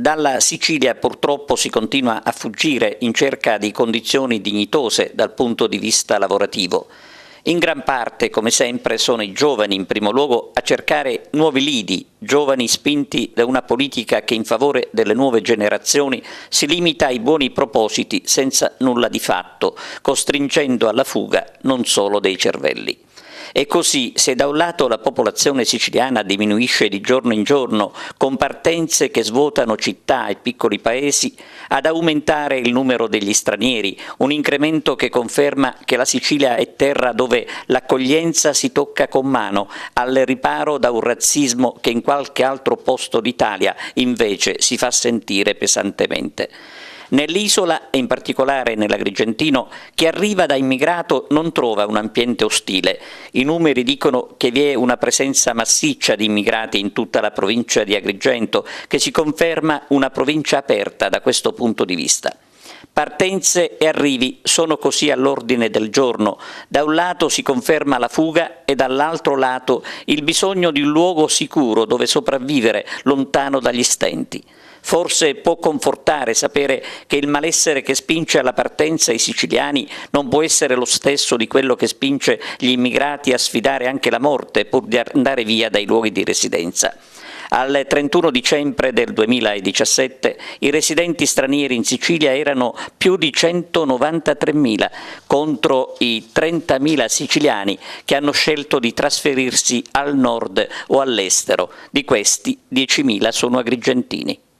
Dalla Sicilia purtroppo si continua a fuggire in cerca di condizioni dignitose dal punto di vista lavorativo. In gran parte, come sempre, sono i giovani in primo luogo a cercare nuovi lidi, giovani spinti da una politica che in favore delle nuove generazioni si limita ai buoni propositi senza nulla di fatto, costringendo alla fuga non solo dei cervelli. E così, se da un lato la popolazione siciliana diminuisce di giorno in giorno, con partenze che svuotano città e piccoli paesi, ad aumentare il numero degli stranieri, un incremento che conferma che la Sicilia è terra dove l'accoglienza si tocca con mano, al riparo da un razzismo che in qualche altro posto d'Italia invece si fa sentire pesantemente. Nell'isola, e in particolare nell'Agrigentino, chi arriva da immigrato non trova un ambiente ostile. I numeri dicono che vi è una presenza massiccia di immigrati in tutta la provincia di Agrigento, che si conferma una provincia aperta da questo punto di vista. Partenze e arrivi sono così all'ordine del giorno. Da un lato si conferma la fuga e dall'altro lato il bisogno di un luogo sicuro dove sopravvivere, lontano dagli stenti. Forse può confortare sapere che il malessere che spinge alla partenza i siciliani non può essere lo stesso di quello che spinge gli immigrati a sfidare anche la morte pur di andare via dai luoghi di residenza. Al 31 dicembre del 2017 i residenti stranieri in Sicilia erano più di 193.000 contro i 30.000 siciliani che hanno scelto di trasferirsi al nord o all'estero. Di questi 10.000 sono agrigentini.